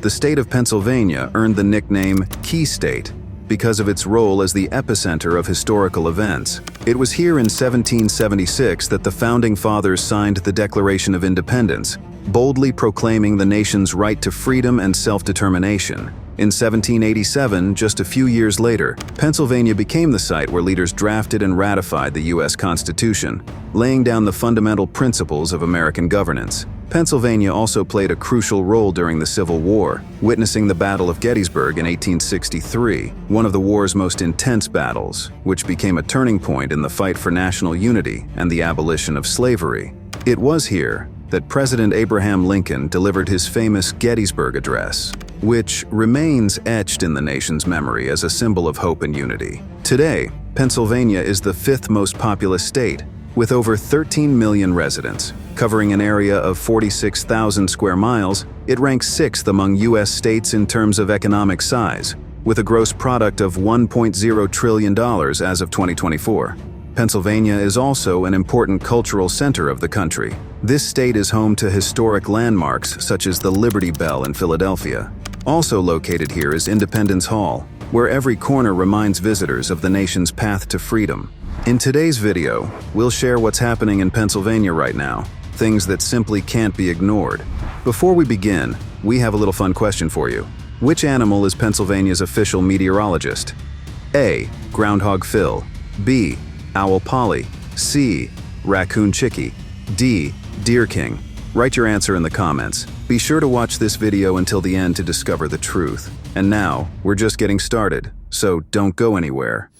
The state of Pennsylvania earned the nickname Key State because of its role as the epicenter of historical events. It was here in 1776 that the Founding Fathers signed the Declaration of Independence, boldly proclaiming the nation's right to freedom and self-determination. In 1787, just a few years later, Pennsylvania became the site where leaders drafted and ratified the U.S. Constitution, laying down the fundamental principles of American governance. Pennsylvania also played a crucial role during the Civil War, witnessing the Battle of Gettysburg in 1863, one of the war's most intense battles, which became a turning point in the fight for national unity and the abolition of slavery. It was here that President Abraham Lincoln delivered his famous Gettysburg Address, which remains etched in the nation's memory as a symbol of hope and unity. Today, Pennsylvania is the fifth most populous state, with over 13 million residents. Covering an area of 46,000 square miles, it ranks sixth among U.S. states in terms of economic size, with a gross product of $1.0 trillion as of 2024. Pennsylvania is also an important cultural center of the country. This state is home to historic landmarks such as the Liberty Bell in Philadelphia. Also located here is Independence Hall, where every corner reminds visitors of the nation's path to freedom. In today's video, we'll share what's happening in Pennsylvania right now, things that simply can't be ignored. Before we begin, we have a little fun question for you. Which animal is Pennsylvania's official meteorologist? A. Groundhog Phil. B. Owl Polly. C. Raccoon Chickie. D. Deer King. Write your answer in the comments. Be sure to watch this video until the end to discover the truth. And now, we're just getting started, so don't go anywhere.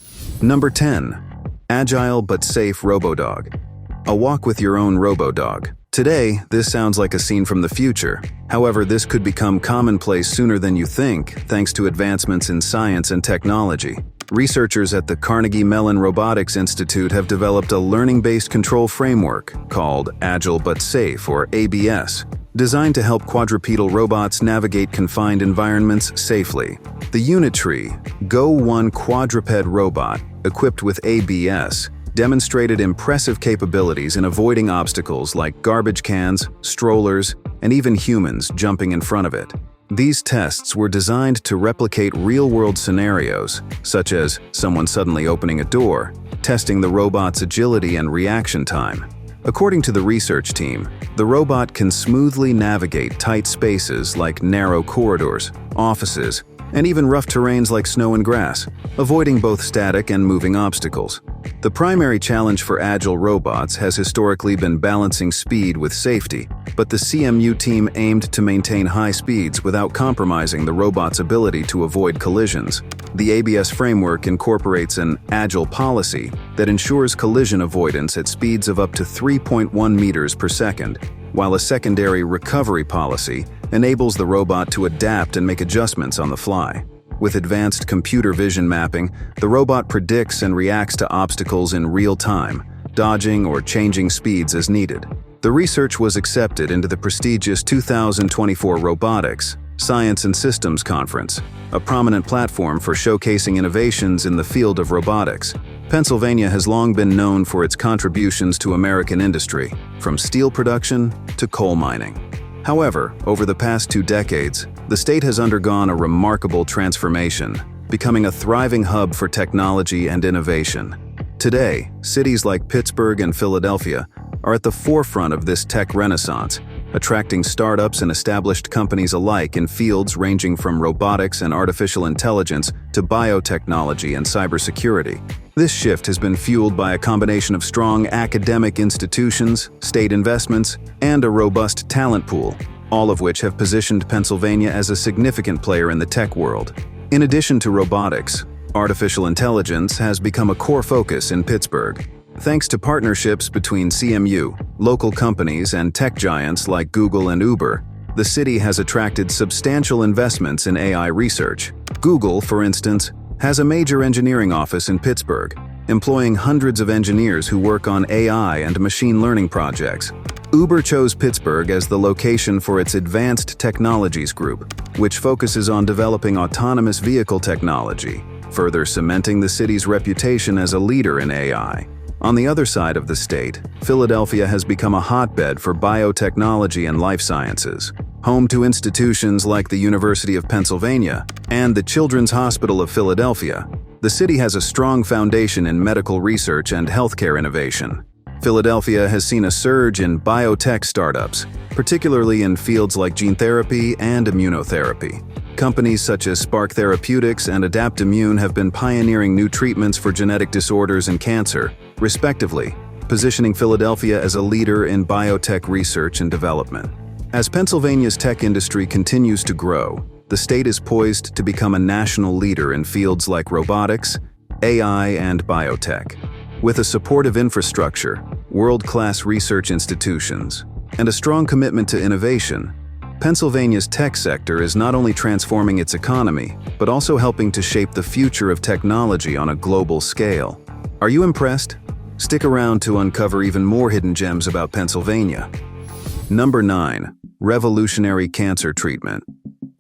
Number 10. Agile but safe RoboDog. A walk with your own RoboDog. Today, this sounds like a scene from the future. However, this could become commonplace sooner than you think, thanks to advancements in science and technology. Researchers at the Carnegie Mellon Robotics Institute have developed a learning-based control framework called Agile but Safe, or ABS, designed to help quadrupedal robots navigate confined environments safely. The Unitree Go-1 quadruped robot, equipped with ABS, demonstrated impressive capabilities in avoiding obstacles like garbage cans, strollers, and even humans jumping in front of it. These tests were designed to replicate real-world scenarios, such as someone suddenly opening a door, testing the robot's agility and reaction time. According to the research team, the robot can smoothly navigate tight spaces like narrow corridors, offices, and even rough terrains like snow and grass, avoiding both static and moving obstacles. The primary challenge for agile robots has historically been balancing speed with safety, but the CMU team aimed to maintain high speeds without compromising the robot's ability to avoid collisions. The ABS framework incorporates an agile policy that ensures collision avoidance at speeds of up to 3.1 meters per second, while a secondary recovery policy enables the robot to adapt and make adjustments on the fly. With advanced computer vision mapping, the robot predicts and reacts to obstacles in real time, dodging or changing speeds as needed. The research was accepted into the prestigious 2024 Robotics, Science and Systems Conference, a prominent platform for showcasing innovations in the field of robotics. Pennsylvania has long been known for its contributions to American industry, from steel production to coal mining. However, over the past 2 decades, the state has undergone a remarkable transformation, becoming a thriving hub for technology and innovation. Today, cities like Pittsburgh and Philadelphia are at the forefront of this tech renaissance, attracting startups and established companies alike in fields ranging from robotics and artificial intelligence to biotechnology and cybersecurity. This shift has been fueled by a combination of strong academic institutions, state investments, and a robust talent pool, all of which have positioned Pennsylvania as a significant player in the tech world. In addition to robotics, artificial intelligence has become a core focus in Pittsburgh. Thanks to partnerships between CMU, local companies, and tech giants like Google and Uber, the city has attracted substantial investments in AI research. Google, for instance, has a major engineering office in Pittsburgh, employing hundreds of engineers who work on AI and machine learning projects. Uber chose Pittsburgh as the location for its Advanced Technologies Group, which focuses on developing autonomous vehicle technology, further cementing the city's reputation as a leader in AI. On the other side of the state, Philadelphia has become a hotbed for biotechnology and life sciences. Home to institutions like the University of Pennsylvania and the Children's Hospital of Philadelphia, the city has a strong foundation in medical research and healthcare innovation. Philadelphia has seen a surge in biotech startups, particularly in fields like gene therapy and immunotherapy. Companies such as Spark Therapeutics and Adaptimmune have been pioneering new treatments for genetic disorders and cancer, respectively, positioning Philadelphia as a leader in biotech research and development. As Pennsylvania's tech industry continues to grow, the state is poised to become a national leader in fields like robotics, AI, and biotech. With a supportive infrastructure, world-class research institutions, and a strong commitment to innovation, Pennsylvania's tech sector is not only transforming its economy, but also helping to shape the future of technology on a global scale. Are you impressed? Stick around to uncover even more hidden gems about Pennsylvania. Number 9. Revolutionary cancer treatment.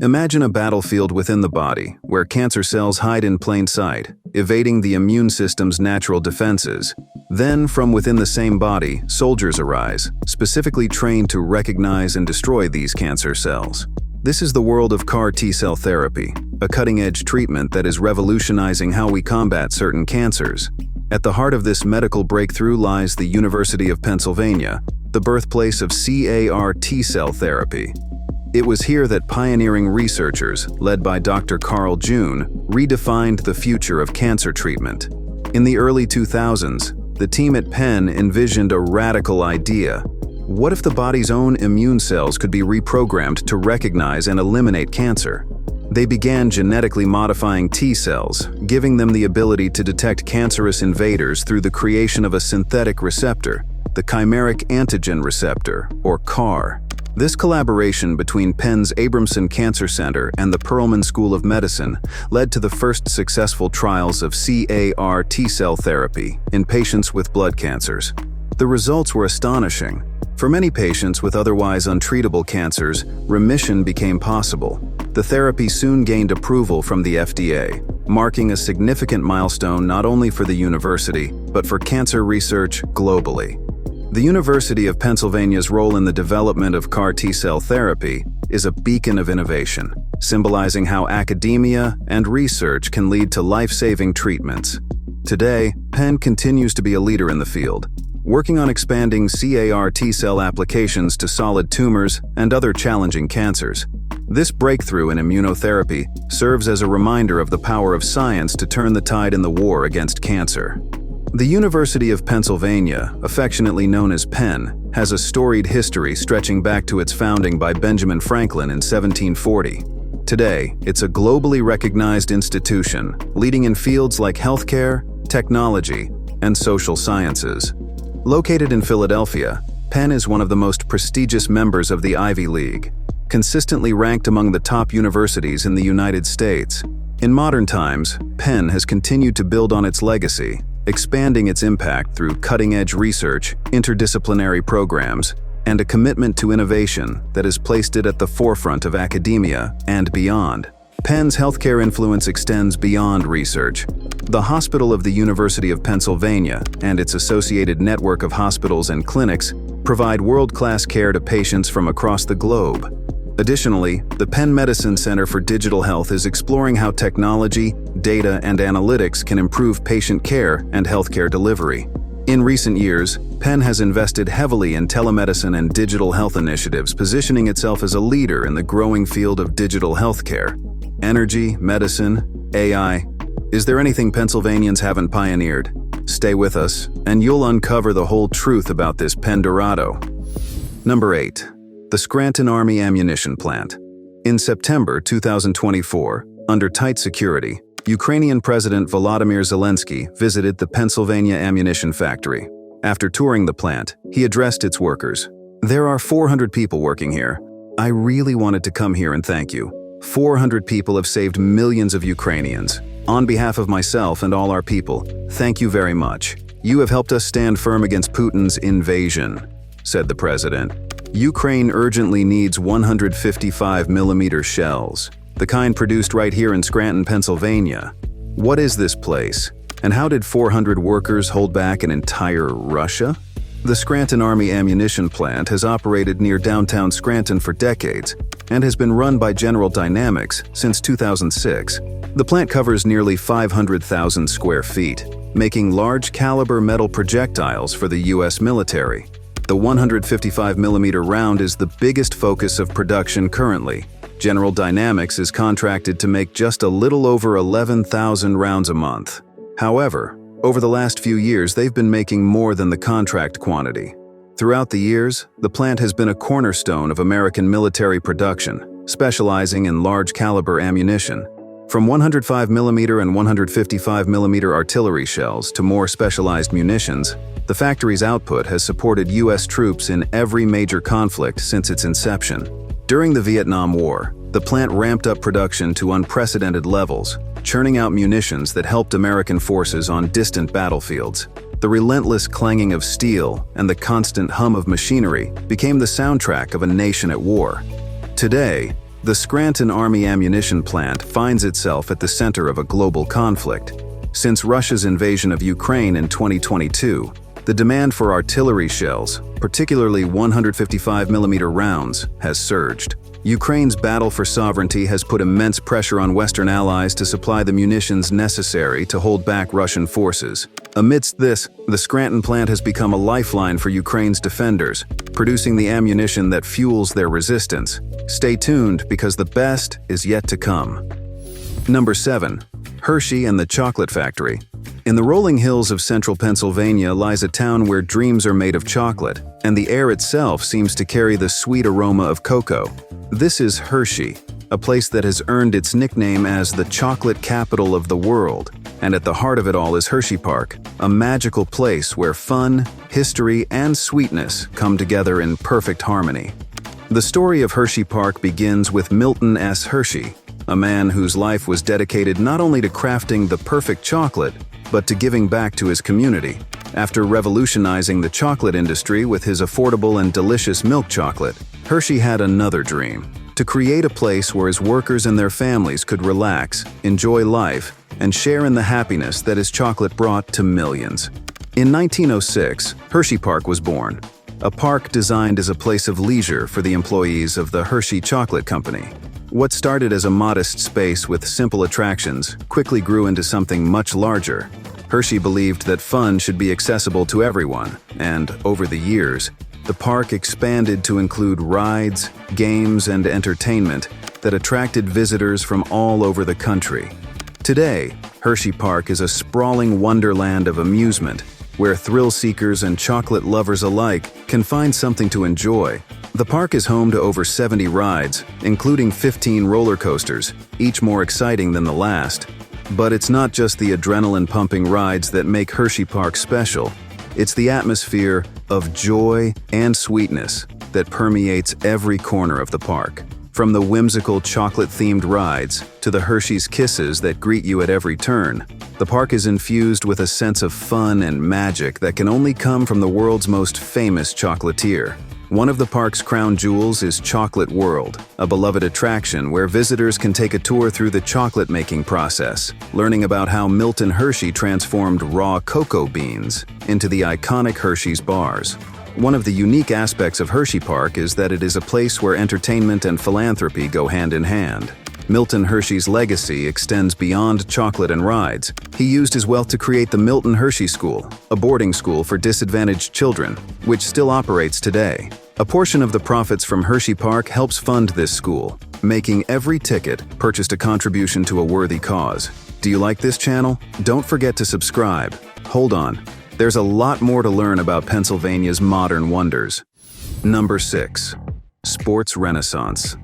Imagine a battlefield within the body, where cancer cells hide in plain sight, evading the immune system's natural defenses. Then, from within the same body, soldiers arise, specifically trained to recognize and destroy these cancer cells. This is the world of CAR T-cell therapy, a cutting-edge treatment that is revolutionizing how we combat certain cancers. At the heart of this medical breakthrough lies the University of Pennsylvania, the birthplace of CAR T-cell therapy. It was here that pioneering researchers, led by Dr. Carl June, redefined the future of cancer treatment. In the early 2000s, the team at Penn envisioned a radical idea. What if the body's own immune cells could be reprogrammed to recognize and eliminate cancer? They began genetically modifying T cells, giving them the ability to detect cancerous invaders through the creation of a synthetic receptor, the chimeric antigen receptor, or CAR. This collaboration between Penn's Abramson Cancer Center and the Perelman School of Medicine led to the first successful trials of CAR T-cell therapy in patients with blood cancers. The results were astonishing. For many patients with otherwise untreatable cancers, remission became possible. The therapy soon gained approval from the FDA, marking a significant milestone not only for the university, but for cancer research globally. The University of Pennsylvania's role in the development of CAR T-cell therapy is a beacon of innovation, symbolizing how academia and research can lead to life-saving treatments. Today, Penn continues to be a leader in the field, working on expanding CAR T-cell applications to solid tumors and other challenging cancers. This breakthrough in immunotherapy serves as a reminder of the power of science to turn the tide in the war against cancer. The University of Pennsylvania, affectionately known as Penn, has a storied history stretching back to its founding by Benjamin Franklin in 1740. Today, it's a globally recognized institution, leading in fields like healthcare, technology, and social sciences. Located in Philadelphia, Penn is one of the most prestigious members of the Ivy League, consistently ranked among the top universities in the United States. In modern times, Penn has continued to build on its legacy, expanding its impact through cutting-edge research, interdisciplinary programs, and a commitment to innovation that has placed it at the forefront of academia and beyond. Penn's healthcare influence extends beyond research. The Hospital of the University of Pennsylvania and its associated network of hospitals and clinics provide world-class care to patients from across the globe. Additionally, the Penn Medicine Center for Digital Health is exploring how technology, data, and analytics can improve patient care and healthcare delivery. In recent years, Penn has invested heavily in telemedicine and digital health initiatives, positioning itself as a leader in the growing field of digital healthcare. Energy, medicine, AI. Is there anything Pennsylvanians haven't pioneered? Stay with us, and you'll uncover the whole truth about this Penn Dorado. Number 8. The Scranton Army Ammunition Plant. In September 2024, under tight security, Ukrainian President Volodymyr Zelensky visited the Pennsylvania ammunition factory. After touring the plant, he addressed its workers. "There are 400 people working here. I really wanted to come here and thank you. 400 people have saved millions of Ukrainians. On behalf of myself and all our people, thank you very much. You have helped us stand firm against Putin's invasion," said the president. Ukraine urgently needs 155mm shells, the kind produced right here in Scranton, Pennsylvania. What is this place? And how did 400 workers hold back an entire Russia? The Scranton Army Ammunition Plant has operated near downtown Scranton for decades and has been run by General Dynamics since 2006. The plant covers nearly 500,000 square feet, making large-caliber metal projectiles for the U.S. military. The 155mm round is the biggest focus of production currently. General Dynamics is contracted to make just a little over 11,000 rounds a month. However, over the last few years, they've been making more than the contract quantity. Throughout the years, the plant has been a cornerstone of American military production, specializing in large-caliber ammunition. From 105mm and 155mm artillery shells to more specialized munitions, the factory's output has supported U.S. troops in every major conflict since its inception. During the Vietnam War, the plant ramped up production to unprecedented levels, churning out munitions that helped American forces on distant battlefields. The relentless clanging of steel and the constant hum of machinery became the soundtrack of a nation at war. Today, the Scranton Army Ammunition Plant finds itself at the center of a global conflict. Since Russia's invasion of Ukraine in 2022, the demand for artillery shells, particularly 155mm rounds, has surged. Ukraine's battle for sovereignty has put immense pressure on Western allies to supply the munitions necessary to hold back Russian forces. Amidst this, the Scranton plant has become a lifeline for Ukraine's defenders, producing the ammunition that fuels their resistance. Stay tuned because the best is yet to come. Number 7. Hershey and the Chocolate Factory. In the rolling hills of central Pennsylvania lies a town where dreams are made of chocolate, and the air itself seems to carry the sweet aroma of cocoa. This is Hershey, a place that has earned its nickname as the chocolate capital of the world. And at the heart of it all is Hershey Park, a magical place where fun, history, and sweetness come together in perfect harmony. The story of Hershey Park begins with Milton S. Hershey, a man whose life was dedicated not only to crafting the perfect chocolate, but to giving back to his community. After revolutionizing the chocolate industry with his affordable and delicious milk chocolate, Hershey had another dream: to create a place where his workers and their families could relax, enjoy life, and share in the happiness that his chocolate brought to millions. In 1906, Hershey Park was born, a park designed as a place of leisure for the employees of the Hershey Chocolate Company. What started as a modest space with simple attractions quickly grew into something much larger. Hershey believed that fun should be accessible to everyone, and over the years, the park expanded to include rides, games, and entertainment that attracted visitors from all over the country. Today, Hershey Park is a sprawling wonderland of amusement, where thrill seekers and chocolate lovers alike can find something to enjoy. The park is home to over 70 rides, including 15 roller coasters, each more exciting than the last. But it's not just the adrenaline-pumping rides that make Hershey Park special. It's the atmosphere of joy and sweetness that permeates every corner of the park. From the whimsical chocolate-themed rides to the Hershey's Kisses that greet you at every turn, the park is infused with a sense of fun and magic that can only come from the world's most famous chocolatier. One of the park's crown jewels is Chocolate World, a beloved attraction where visitors can take a tour through the chocolate-making process, learning about how Milton Hershey transformed raw cocoa beans into the iconic Hershey's bars. One of the unique aspects of Hershey Park is that it is a place where entertainment and philanthropy go hand in hand. Milton Hershey's legacy extends beyond chocolate and rides. He used his wealth to create the Milton Hershey School, a boarding school for disadvantaged children, which still operates today. A portion of the profits from Hershey Park helps fund this school, making every ticket purchased a contribution to a worthy cause. Do you like this channel? Don't forget to subscribe. Hold on, there's a lot more to learn about Pennsylvania's modern wonders. Number 6. Sports Renaissance.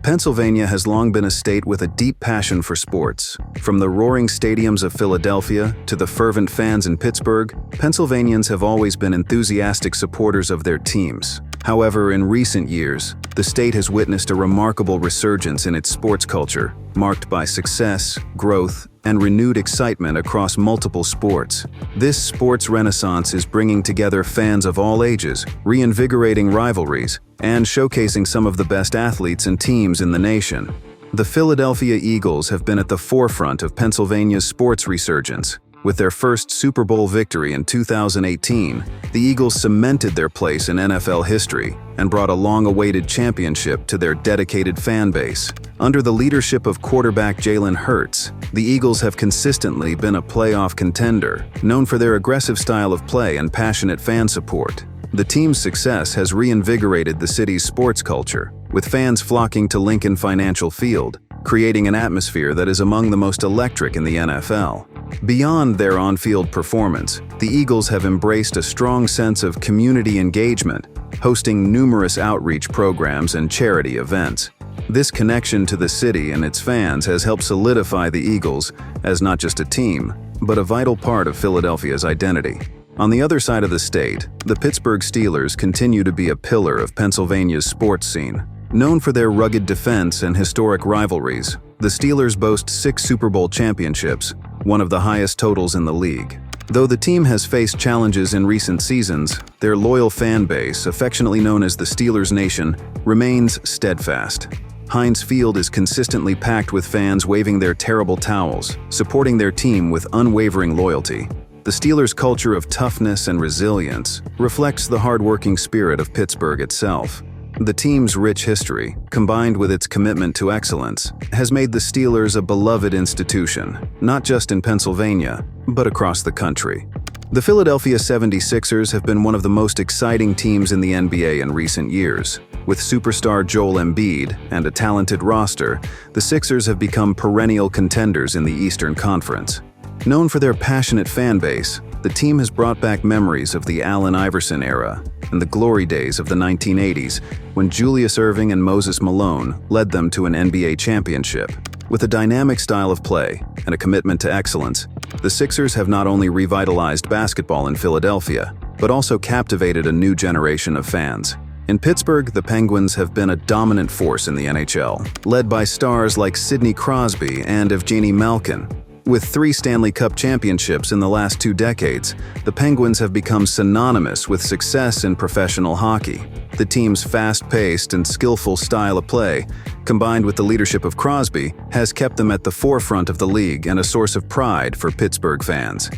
Pennsylvania has long been a state with a deep passion for sports. From the roaring stadiums of Philadelphia to the fervent fans in Pittsburgh, Pennsylvanians have always been enthusiastic supporters of their teams. However, in recent years, the state has witnessed a remarkable resurgence in its sports culture, marked by success, growth, and renewed excitement across multiple sports. This sports renaissance is bringing together fans of all ages, reinvigorating rivalries, and showcasing some of the best athletes and teams in the nation. The Philadelphia Eagles have been at the forefront of Pennsylvania's sports resurgence, With their first Super Bowl victory in 2018, the Eagles cemented their place in NFL history and brought a long-awaited championship to their dedicated fan base. Under the leadership of quarterback Jalen Hurts, the Eagles have consistently been a playoff contender, known for their aggressive style of play and passionate fan support. The team's success has reinvigorated the city's sports culture, with fans flocking to Lincoln Financial Field, creating an atmosphere that is among the most electric in the NFL. Beyond their on-field performance, the Eagles have embraced a strong sense of community engagement, hosting numerous outreach programs and charity events. This connection to the city and its fans has helped solidify the Eagles as not just a team, but a vital part of Philadelphia's identity. On the other side of the state, the Pittsburgh Steelers continue to be a pillar of Pennsylvania's sports scene. Known for their rugged defense and historic rivalries, the Steelers boast 6 Super Bowl championships, one of the highest totals in the league. Though the team has faced challenges in recent seasons, their loyal fan base, affectionately known as the Steelers Nation, remains steadfast. Heinz Field is consistently packed with fans waving their terrible towels, supporting their team with unwavering loyalty. The Steelers' culture of toughness and resilience reflects the hard-working spirit of Pittsburgh itself. The team's rich history, combined with its commitment to excellence, has made the Steelers a beloved institution, not just in Pennsylvania, but across the country. The Philadelphia 76ers have been one of the most exciting teams in the NBA in recent years. With superstar Joel Embiid and a talented roster, the Sixers have become perennial contenders in the Eastern Conference. Known for their passionate fan base, the team has brought back memories of the Allen Iverson era and the glory days of the 1980s, when Julius Erving and Moses Malone led them to an NBA championship. With a dynamic style of play and a commitment to excellence, the Sixers have not only revitalized basketball in Philadelphia, but also captivated a new generation of fans. In Pittsburgh, the Penguins have been a dominant force in the NHL, led by stars like Sidney Crosby and Evgeny Malkin. With 3 Stanley Cup championships in the last 2 decades, the Penguins have become synonymous with success in professional hockey. The team's fast-paced and skillful style of play, combined with the leadership of Crosby, has kept them at the forefront of the league and a source of pride for Pittsburgh fans.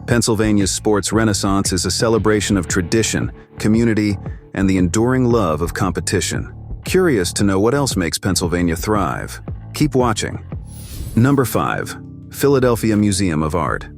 Pennsylvania's sports renaissance is a celebration of tradition, community, and the enduring love of competition. Curious to know what else makes Pennsylvania thrive? Keep watching. Number 5. Philadelphia Museum of Art.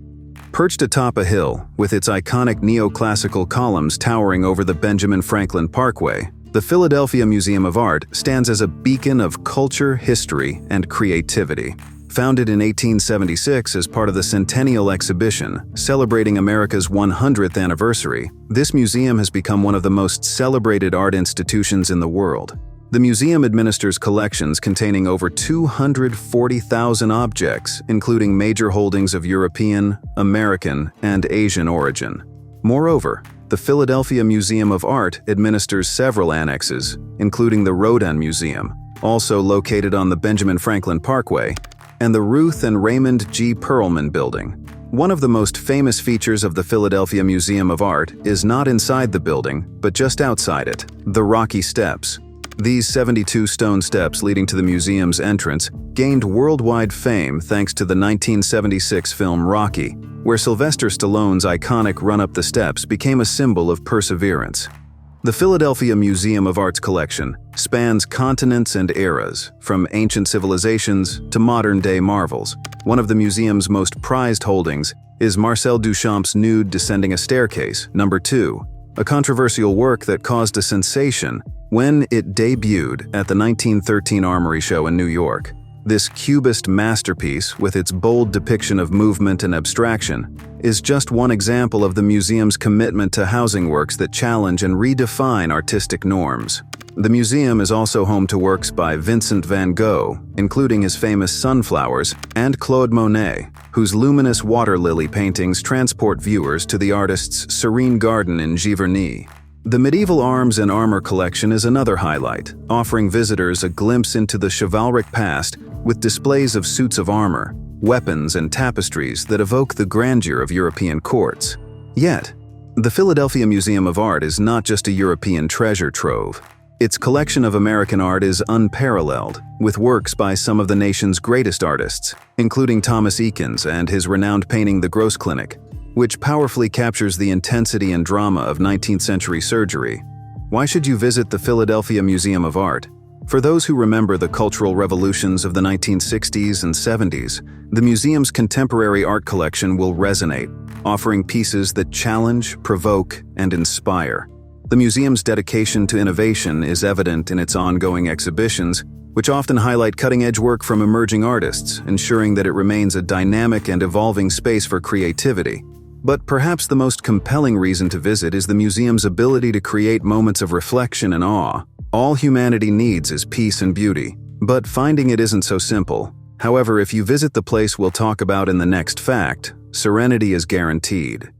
Perched atop a hill, with its iconic neoclassical columns towering over the Benjamin Franklin Parkway, the Philadelphia Museum of Art stands as a beacon of culture, history, and creativity. Founded in 1876 as part of the Centennial Exhibition, celebrating America's 100th anniversary, this museum has become one of the most celebrated art institutions in the world. The museum administers collections containing over 240,000 objects, including major holdings of European, American, and Asian origin. Moreover, the Philadelphia Museum of Art administers several annexes, including the Rodin Museum, also located on the Benjamin Franklin Parkway, and the Ruth and Raymond G. Perelman Building. One of the most famous features of the Philadelphia Museum of Art is not inside the building, but just outside it, the Rocky Steps. These 72 stone steps leading to the museum's entrance gained worldwide fame thanks to the 1976 film Rocky, where Sylvester Stallone's iconic run up the steps became a symbol of perseverance. The Philadelphia Museum of Art's collection spans continents and eras, from ancient civilizations to modern-day marvels. One of the museum's most prized holdings is Marcel Duchamp's Nude Descending a Staircase, No. 2, a controversial work that caused a sensation when it debuted at the 1913 Armory Show in New York. This cubist masterpiece, with its bold depiction of movement and abstraction, is just one example of the museum's commitment to housing works that challenge and redefine artistic norms. The museum is also home to works by Vincent van Gogh, including his famous Sunflowers, and Claude Monet, whose luminous water lily paintings transport viewers to the artist's serene garden in Giverny. The Medieval Arms and Armor collection is another highlight, offering visitors a glimpse into the chivalric past with displays of suits of armor, weapons, and tapestries that evoke the grandeur of European courts. Yet, the Philadelphia Museum of Art is not just a European treasure trove. Its collection of American art is unparalleled, with works by some of the nation's greatest artists, including Thomas Eakins and his renowned painting The Gross Clinic, which powerfully captures the intensity and drama of 19th-century surgery. Why should you visit the Philadelphia Museum of Art? For those who remember the cultural revolutions of the 1960s and 70s, the museum's contemporary art collection will resonate, offering pieces that challenge, provoke, and inspire. The museum's dedication to innovation is evident in its ongoing exhibitions, which often highlight cutting-edge work from emerging artists, ensuring that it remains a dynamic and evolving space for creativity. But perhaps the most compelling reason to visit is the museum's ability to create moments of reflection and awe. All humanity needs is peace and beauty, but finding it isn't so simple. However, if you visit the place we'll talk about in the next fact, serenity is guaranteed.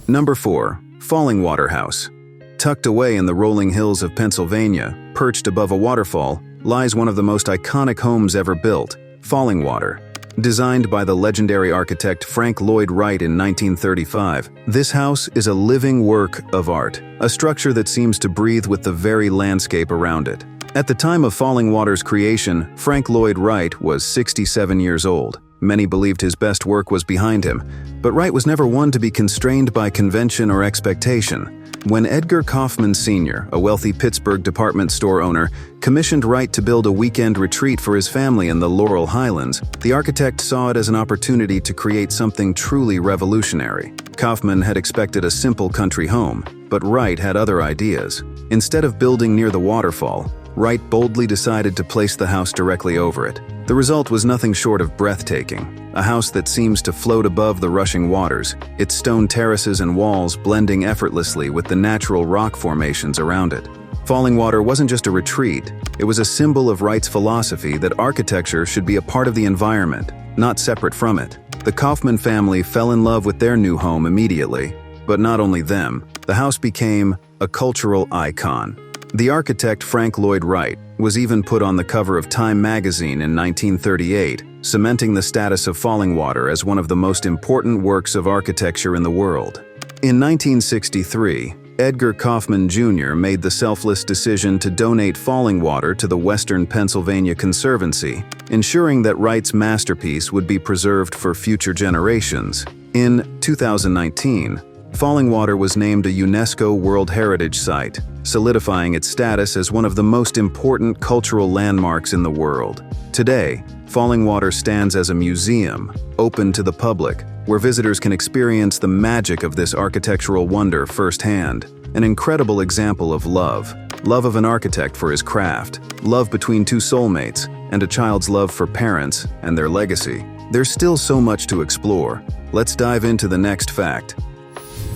Number 4. Fallingwater House. Tucked away in the rolling hills of Pennsylvania, perched above a waterfall, lies one of the most iconic homes ever built, Fallingwater. Designed by the legendary architect Frank Lloyd Wright in 1935, this house is a living work of art, a structure that seems to breathe with the very landscape around it. At the time of Fallingwater's creation, Frank Lloyd Wright was 67 years old. Many believed his best work was behind him, but Wright was never one to be constrained by convention or expectation. When Edgar Kaufman Sr., a wealthy Pittsburgh department store owner, commissioned Wright to build a weekend retreat for his family in the Laurel Highlands, the architect saw it as an opportunity to create something truly revolutionary. Kaufman had expected a simple country home, but Wright had other ideas. Instead of building near the waterfall, Wright boldly decided to place the house directly over it. The result was nothing short of breathtaking. A house that seems to float above the rushing waters, its stone terraces and walls blending effortlessly with the natural rock formations around it. Fallingwater wasn't just a retreat, it was a symbol of Wright's philosophy that architecture should be a part of the environment, not separate from it. The Kaufman family fell in love with their new home immediately, but not only them, the house became a cultural icon. The architect Frank Lloyd Wright was even put on the cover of Time magazine in 1938, cementing the status of Fallingwater as one of the most important works of architecture in the world. In 1963, Edgar Kaufman Jr. made the selfless decision to donate Fallingwater to the Western Pennsylvania Conservancy, ensuring that Wright's masterpiece would be preserved for future generations. In 2019, Fallingwater was named a UNESCO World Heritage Site, solidifying its status as one of the most important cultural landmarks in the world. Today, Fallingwater stands as a museum, open to the public, where visitors can experience the magic of this architectural wonder firsthand. An incredible example of love. Love of an architect for his craft, love between two soulmates, and a child's love for parents and their legacy. There's still so much to explore. Let's dive into the next fact.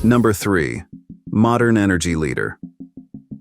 Number 3. Modern energy leader.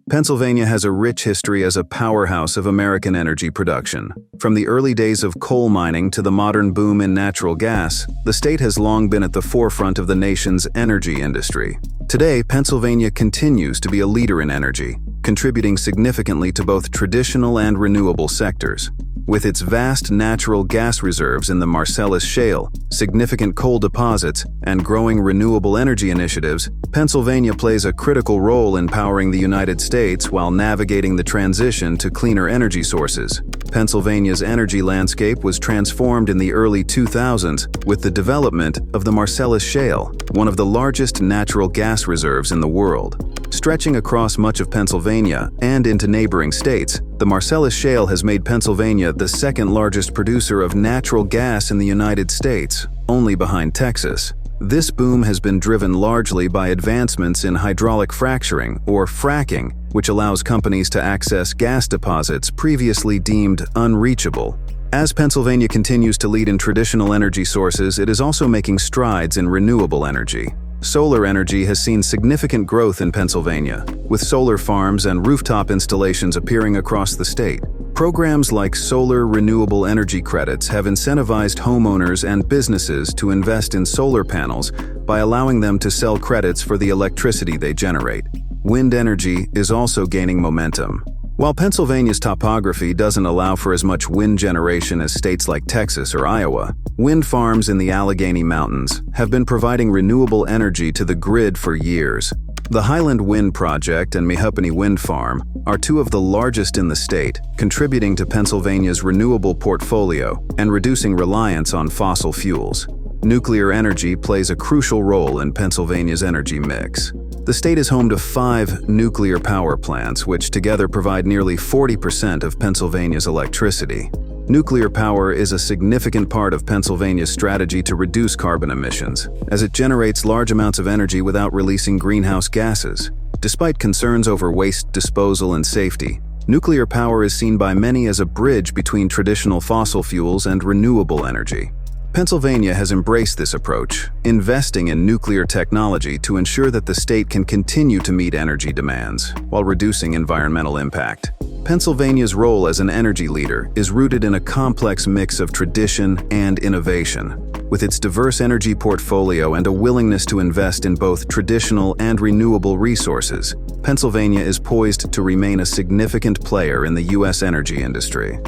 Pennsylvania has a rich history as a powerhouse of American energy production. From the early days of coal mining to the modern boom in natural gas, the state has long been at the forefront of the nation's energy industry. Today, Pennsylvania continues to be a leader in energy, contributing significantly to both traditional and renewable sectors. With its vast natural gas reserves in the Marcellus Shale, significant coal deposits, and growing renewable energy initiatives, Pennsylvania plays a critical role in powering the United States while navigating the transition to cleaner energy sources. Pennsylvania's energy landscape was transformed in the early 2000s with the development of the Marcellus Shale, one of the largest natural gas reserves in the world. Stretching across much of Pennsylvania and into neighboring states, the Marcellus Shale has made Pennsylvania the second largest producer of natural gas in the United States, only behind Texas. This boom has been driven largely by advancements in hydraulic fracturing, or fracking, which allows companies to access gas deposits previously deemed unreachable. As Pennsylvania continues to lead in traditional energy sources, it is also making strides in renewable energy. Solar energy has seen significant growth in Pennsylvania, with solar farms and rooftop installations appearing across the state. Programs like solar renewable energy credits have incentivized homeowners and businesses to invest in solar panels by allowing them to sell credits for the electricity they generate. Wind energy is also gaining momentum. While Pennsylvania's topography doesn't allow for as much wind generation as states like Texas or Iowa, wind farms in the Allegheny Mountains have been providing renewable energy to the grid for years. The Highland Wind Project and Mehoopany Wind Farm are two of the largest in the state, contributing to Pennsylvania's renewable portfolio and reducing reliance on fossil fuels. Nuclear energy plays a crucial role in Pennsylvania's energy mix. The state is home to 5 nuclear power plants, which together provide nearly 40% of Pennsylvania's electricity. Nuclear power is a significant part of Pennsylvania's strategy to reduce carbon emissions, as it generates large amounts of energy without releasing greenhouse gases. Despite concerns over waste disposal and safety, nuclear power is seen by many as a bridge between traditional fossil fuels and renewable energy. Pennsylvania has embraced this approach, investing in nuclear technology to ensure that the state can continue to meet energy demands while reducing environmental impact. Pennsylvania's role as an energy leader is rooted in a complex mix of tradition and innovation. With its diverse energy portfolio and a willingness to invest in both traditional and renewable resources, Pennsylvania is poised to remain a significant player in the U.S. energy industry.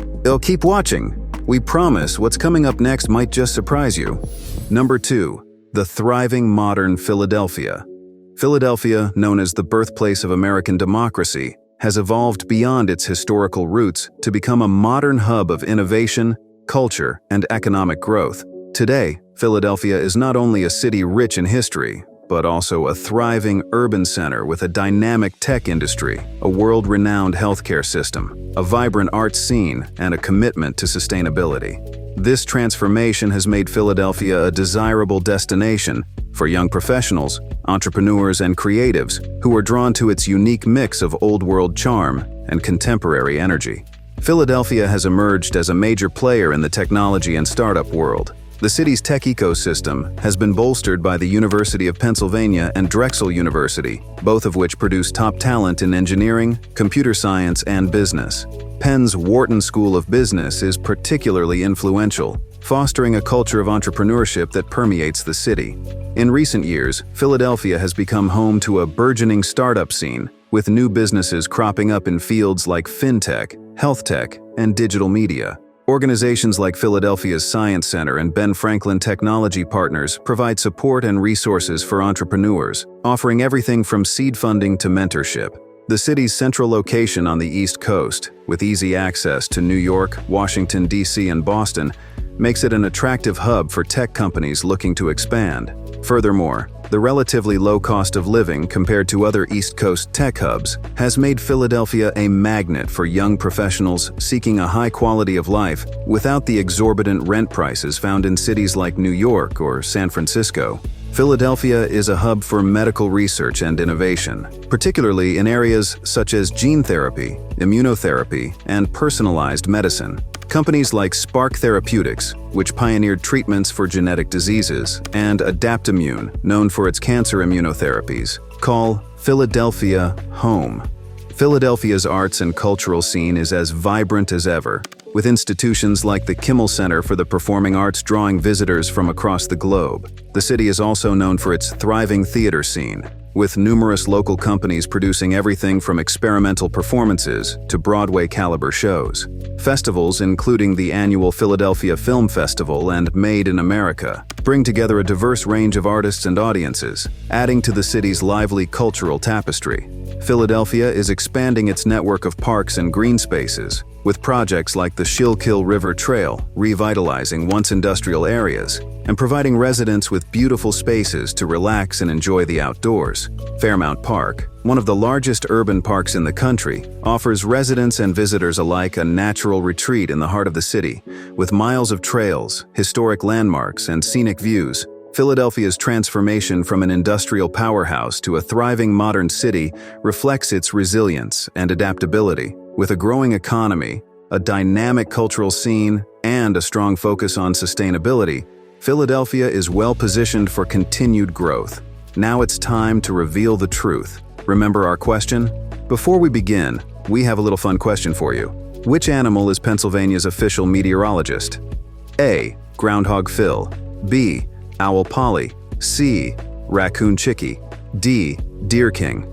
Keep watching. We promise what's coming up next might just surprise you. Number 2. The thriving modern Philadelphia. Philadelphia, known as the birthplace of American democracy, has evolved beyond its historical roots to become a modern hub of innovation, culture, and economic growth. Today, Philadelphia is not only a city rich in history, but also a thriving urban center with a dynamic tech industry, a world-renowned healthcare system, a vibrant arts scene, and a commitment to sustainability. This transformation has made Philadelphia a desirable destination for young professionals, entrepreneurs, and creatives who are drawn to its unique mix of old-world charm and contemporary energy. Philadelphia has emerged as a major player in the technology and startup world. The city's tech ecosystem has been bolstered by the University of Pennsylvania and Drexel University, both of which produce top talent in engineering, computer science, and business. Penn's Wharton School of Business is particularly influential, fostering a culture of entrepreneurship that permeates the city. In recent years, Philadelphia has become home to a burgeoning startup scene, with new businesses cropping up in fields like fintech, health tech, and digital media. Organizations like Philadelphia's Science Center and Ben Franklin Technology Partners provide support and resources for entrepreneurs, offering everything from seed funding to mentorship. The city's central location on the East Coast, with easy access to New York, Washington, D.C., and Boston, makes it an attractive hub for tech companies looking to expand. Furthermore, the relatively low cost of living compared to other East Coast tech hubs has made Philadelphia a magnet for young professionals seeking a high quality of life without the exorbitant rent prices found in cities like New York or San Francisco. Philadelphia is a hub for medical research and innovation, particularly in areas such as gene therapy, immunotherapy, and personalized medicine. Companies like Spark Therapeutics, which pioneered treatments for genetic diseases, and Adaptimmune, known for its cancer immunotherapies, call Philadelphia home. Philadelphia's arts and cultural scene is as vibrant as ever, with institutions like the Kimmel Center for the Performing Arts drawing visitors from across the globe. The city is also known for its thriving theater scene, with numerous local companies producing everything from experimental performances to Broadway-caliber shows. Festivals, including the annual Philadelphia Film Festival and Made in America, bring together a diverse range of artists and audiences, adding to the city's lively cultural tapestry. Philadelphia is expanding its network of parks and green spaces, with projects like the Schuylkill River Trail revitalizing once industrial areas and providing residents with beautiful spaces to relax and enjoy the outdoors. Fairmount Park, one of the largest urban parks in the country, offers residents and visitors alike a natural retreat in the heart of the city, with miles of trails, historic landmarks, and scenic views. Philadelphia's transformation from an industrial powerhouse to a thriving modern city reflects its resilience and adaptability. With a growing economy, a dynamic cultural scene, and a strong focus on sustainability, Philadelphia is well positioned for continued growth. Now it's time to reveal the truth. Remember our question? Before we begin, we have a little fun question for you. Which animal is Pennsylvania's official meteorologist? A. Groundhog Phil. B. Owl Polly. C. Raccoon Chickie. D. Deer King.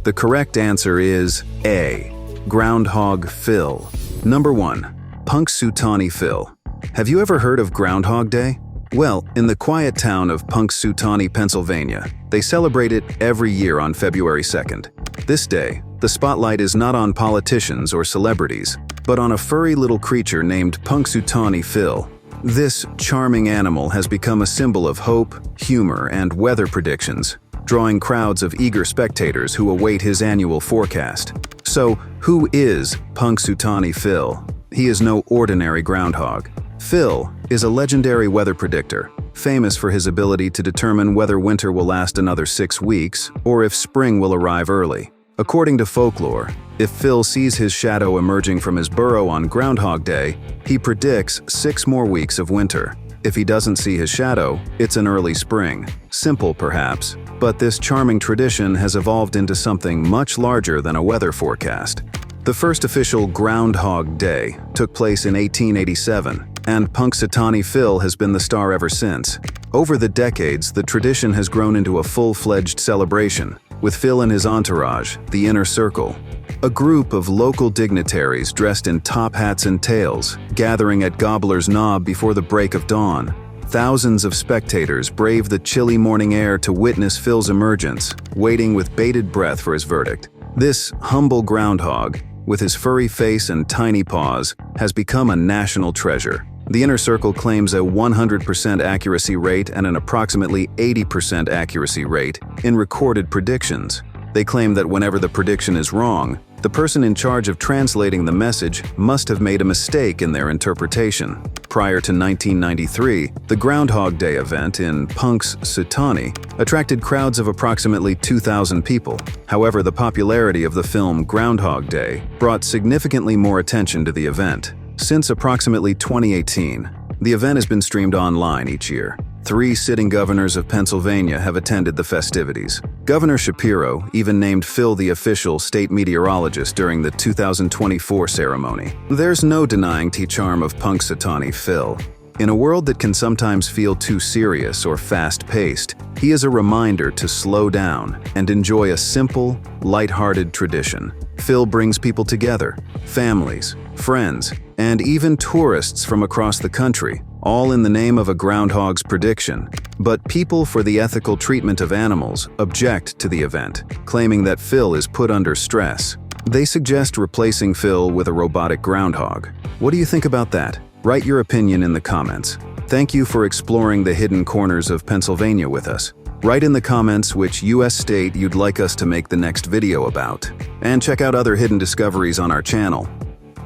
The correct answer is A. Groundhog Phil. Number 1. Punxsutawney Phil. Have you ever heard of Groundhog Day? Well, in the quiet town of Punxsutawney, Pennsylvania, they celebrate it every year on February 2nd. This day, the spotlight is not on politicians or celebrities, but on a furry little creature named Punxsutawney Phil. This charming animal has become a symbol of hope, humor, and weather predictions, drawing crowds of eager spectators who await his annual forecast. So, who is Punxsutawney Phil? He is no ordinary groundhog. Phil is a legendary weather predictor, famous for his ability to determine whether winter will last another 6 weeks or if spring will arrive early. According to folklore, if Phil sees his shadow emerging from his burrow on Groundhog Day, he predicts 6 more weeks of winter. If he doesn't see his shadow, it's an early spring. Simple, perhaps, but this charming tradition has evolved into something much larger than a weather forecast. The first official Groundhog Day took place in 1887, and Punxsutawney Phil has been the star ever since. Over the decades, the tradition has grown into a full-fledged celebration, with Phil and his entourage, the Inner Circle, a group of local dignitaries dressed in top hats and tails, gathering at Gobbler's Knob before the break of dawn. Thousands of spectators brave the chilly morning air to witness Phil's emergence, waiting with bated breath for his verdict. This humble groundhog, with his furry face and tiny paws, has become a national treasure. The Inner Circle claims a 100% accuracy rate and an approximately 80% accuracy rate in recorded predictions. They claim that whenever the prediction is wrong, the person in charge of translating the message must have made a mistake in their interpretation. Prior to 1993, the Groundhog Day event in Punxsutawney attracted crowds of approximately 2,000 people. However, the popularity of the film Groundhog Day brought significantly more attention to the event. Since approximately 2018, the event has been streamed online each year. 3 sitting governors of Pennsylvania have attended the festivities. Governor Shapiro even named Phil the official state meteorologist during the 2024 ceremony. There's no denying the charm of Punxsutawney Phil. In a world that can sometimes feel too serious or fast-paced, he is a reminder to slow down and enjoy a simple, light-hearted tradition. Phil brings people together, families, friends, and even tourists from across the country, all in the name of a groundhog's prediction. But people for the ethical treatment of animals object to the event, claiming that Phil is put under stress. They suggest replacing Phil with a robotic groundhog. What do you think about that? Write your opinion in the comments. Thank you for exploring the hidden corners of Pennsylvania with us. Write in the comments which U.S. state you'd like us to make the next video about. And check out other hidden discoveries on our channel.